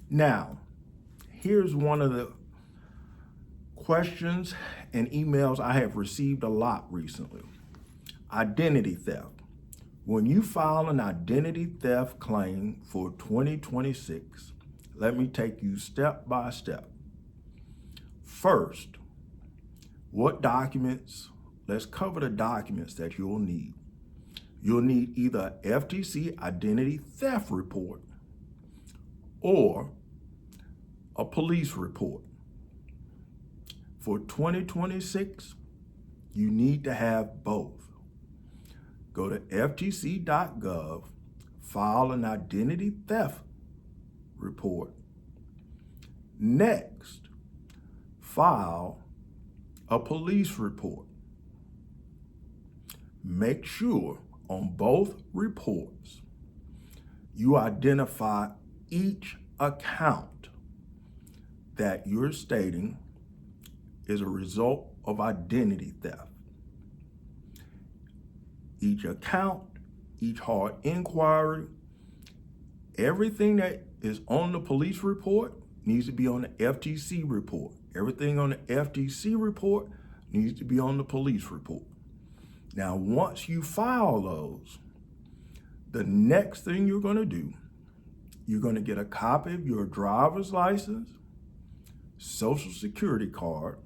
Now, here's one of the questions and emails I have received a lot recently. Identity theft. When you file an identity theft claim for 2026, let me take you step by step. First, what documents? Let's cover the documents that you'll need. You'll need either FTC identity theft report or a police report. For 2026, you need to have both. Go to ftc.gov, file an identity theft report. Next, file a police report. Make sure on both reports you identify each account that you're stating is a result of identity theft. Each account, each hard inquiry, everything that is on the police report needs to be on the FTC report. Everything on the FTC report needs to be on the police report. Now, once you file those, the next thing you're going to do, you're going to get a copy of your driver's license, social security card,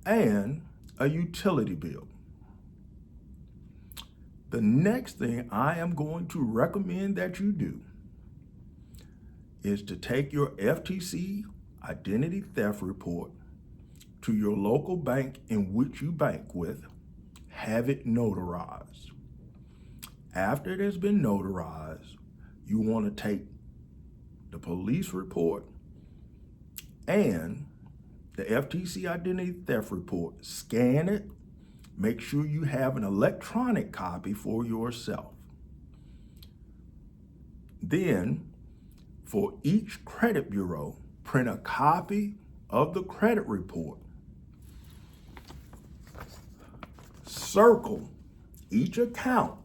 and a utility bill. The next thing I am going to recommend that you do is to take your FTC identity theft report to your local bank in which you bank with, have it notarized. After it has been notarized, you want to take the police report and the FTC identity theft report, scan it, make sure you have an electronic copy for yourself. Then, for each credit bureau, print a copy of the credit report. Circle each account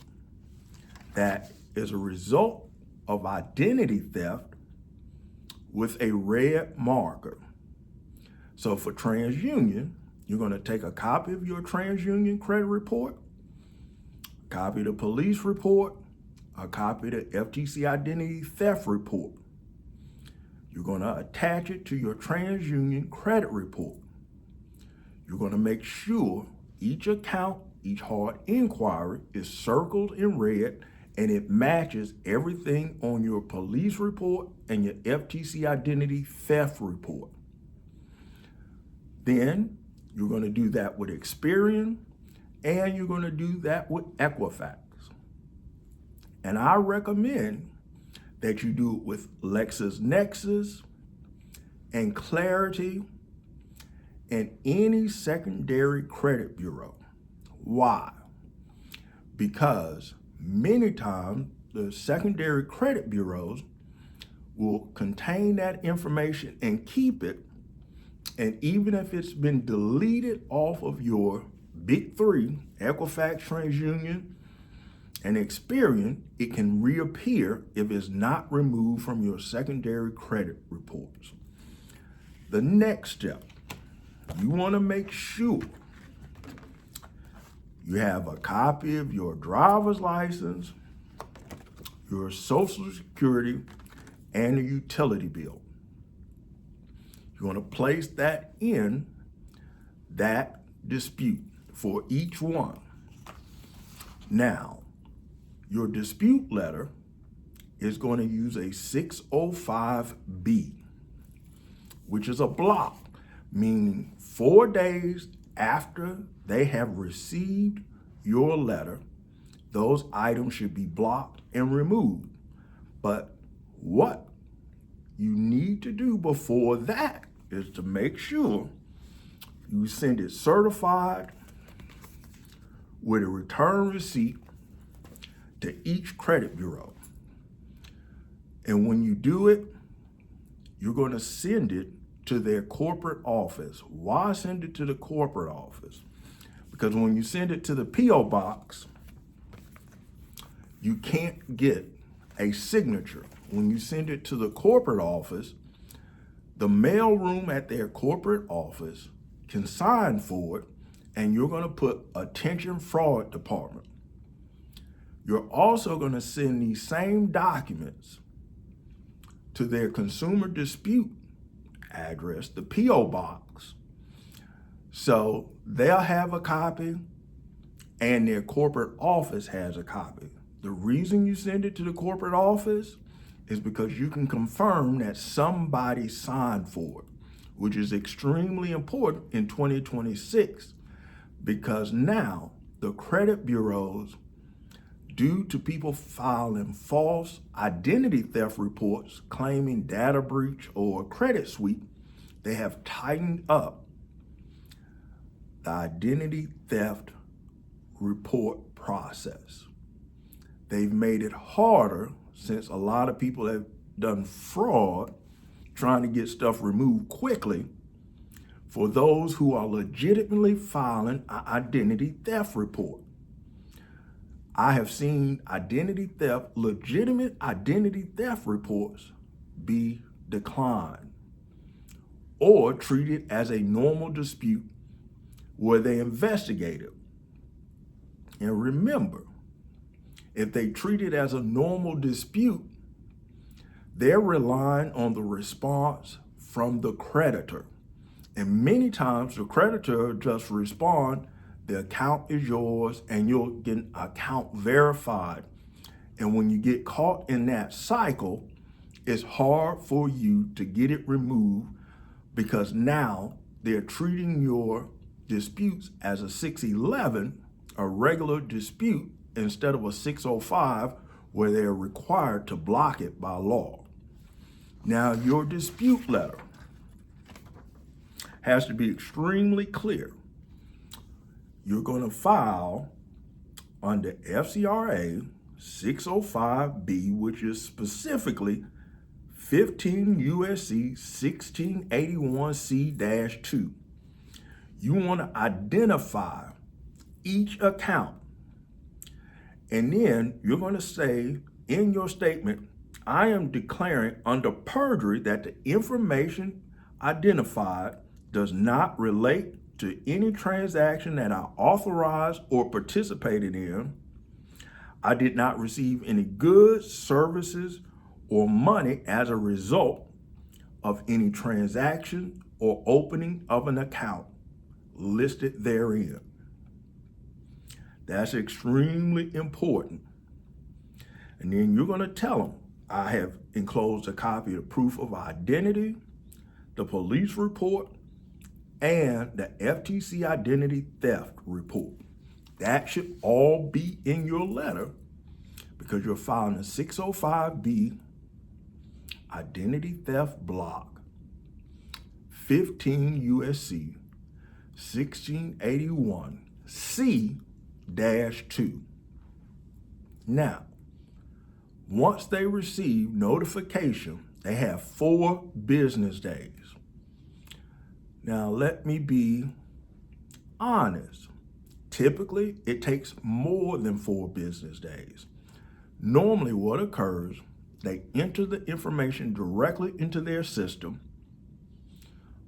that is a result of identity theft with a red marker. So for TransUnion, you're going to take a copy of your TransUnion credit report, a copy of the police report, a copy of the FTC identity theft report. You're going to attach it to your TransUnion credit report. You're going to make sure each account, each hard inquiry is circled in red and it matches everything on your police report and your FTC identity theft report. Then you're going to do that with Experian and you're going to do that with Equifax. And I recommend that you do it with LexisNexis and Clarity and any secondary credit bureau. Why? Because many times the secondary credit bureaus will contain that information and keep it, and even if it's been deleted off of your big three, Equifax, TransUnion, and Experian, it can reappear if it's not removed from your secondary credit reports. The next step, you want to make sure you have a copy of your driver's license, your social security, and a utility bill. You want to place that in that dispute for each one. Now, your dispute letter is going to use a 605B, which is a block, meaning 4 days after they have received your letter, those items should be blocked and removed. But what you need to do before that is to make sure you send it certified with a return receipt to each credit bureau. And when you do it, you're going to send it to their corporate office. Why send it to the corporate office? Because when you send it to the P.O. box, you can't get a signature. when you send it to the corporate office, the mailroom at their corporate office can sign for it, and you're going to put attention fraud department. You're also going to send these same documents to their consumer dispute address, the P.O. box. So they'll have a copy and their corporate office has a copy. The reason you send it to the corporate office is because you can confirm that somebody signed for it, which is extremely important in 2026 because now the credit bureaus, due to people filing false identity theft reports claiming data breach or credit sweep, they have tightened up the identity theft report process. They've made it harder since a lot of people have done fraud trying to get stuff removed quickly for those who are legitimately filing an identity theft report. I have seen legitimate identity theft reports be declined or treated as a normal dispute where they investigate it. And remember, if they treat it as a normal dispute, they're relying on the response from the creditor. And many times the creditor just respond, the account is yours, and you'll get an account verified. And when you get caught in that cycle, it's hard for you to get it removed because now they're treating your disputes as a 611, a regular dispute, instead of a 605 where they're required to block it by law. Now, your dispute letter has to be extremely clear. You're going to file under FCRA 605B, which is specifically 15 USC 1681C-2. You want to identify each account. And then you're going to say in your statement, I am declaring under perjury that the information identified does not relate to any transaction that I authorized or participated in. I did not receive any goods, services, or money as a result of any transaction or opening of an account listed therein. That's extremely important. And then you're going to tell them, I have enclosed a copy of proof of identity, the police report, and the FTC identity theft report. That should all be in your letter because you're filing a 605B identity theft block, 15 USC 1681C-2. Now, once they receive notification, they have 4 business days. Now, let me be honest. Typically, it takes more than 4 business days. Normally, what occurs, they enter the information directly into their system.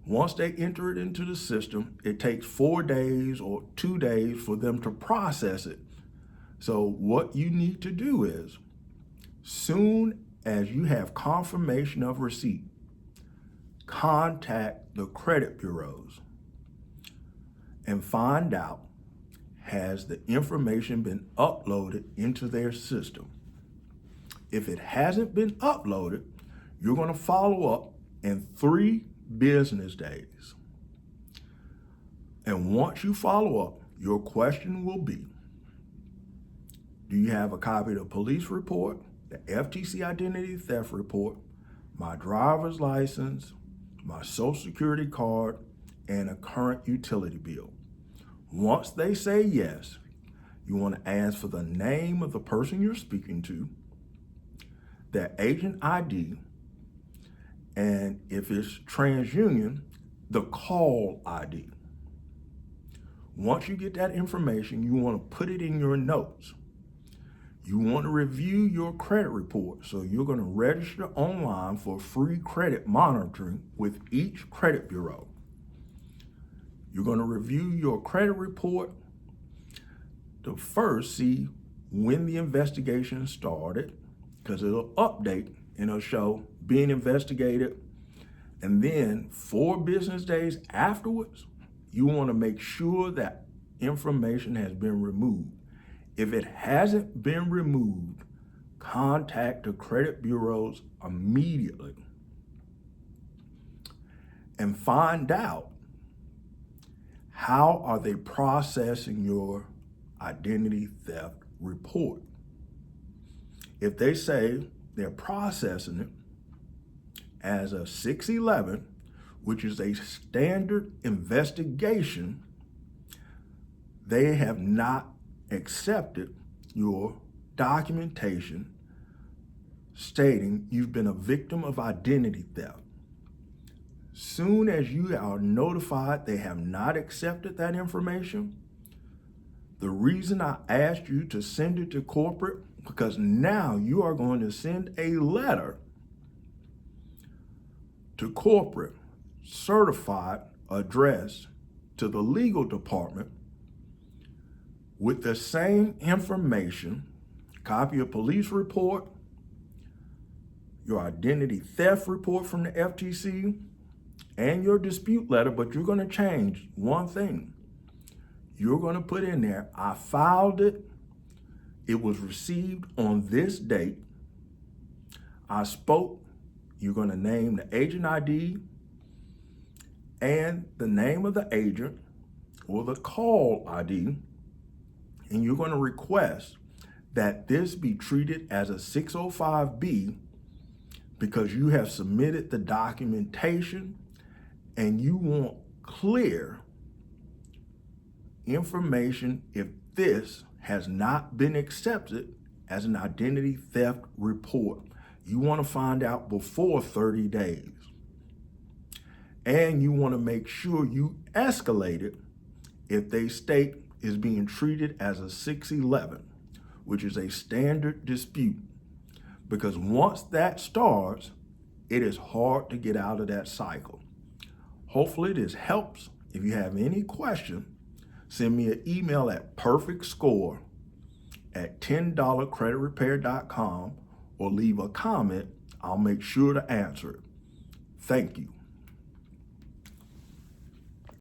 Once they enter it into the system, it takes 4 days or 2 days for them to process it. So what you need to do is, soon as you have confirmation of receipt, contact the credit bureaus and find out, has the information been uploaded into their system? If it hasn't been uploaded, you're going to follow up in 3 business days. And once you follow up, your question will be, do you have a copy of the police report, the FTC identity theft report, my driver's license, my social security card, and a current utility bill? Once they say yes, you want to ask for the name of the person you're speaking to, their agent ID, and if it's TransUnion, the call ID. Once you get that information, you want to put it in your notes. You want to review your credit report. So you're going to register online for free credit monitoring with each credit bureau. You're going to review your credit report to first see when the investigation started, because it'll update and it'll show being investigated. And then 4 business days afterwards, you want to make sure that information has been removed. If it hasn't been removed, contact the credit bureaus immediately and find out how are they processing your identity theft report. If they say they're processing it as a 611, which is a standard investigation, they have not accepted your documentation stating you've been a victim of identity theft. Soon as you are notified they have not accepted that information, the reason I asked you to send it to corporate, because now you are going to send a letter to corporate, certified, addressed to the legal department with the same information, copy of police report, your identity theft report from the FTC, and your dispute letter, but you're going to change one thing. You're going to put in there, I filed it, it was received on this date, I spoke. You're going to name the agent ID and the name of the agent or the call ID, and you're going to request that this be treated as a 605B because you have submitted the documentation and you want clear information if this has not been accepted as an identity theft report. You want to find out before 30 days. And you want to make sure you escalate it if they state is being treated as a 611, which is a standard dispute. Because once that starts, it is hard to get out of that cycle. Hopefully this helps. If you have any question, send me an email at perfectscore@$10creditrepair.com or leave a comment. I'll make sure to answer it. Thank you.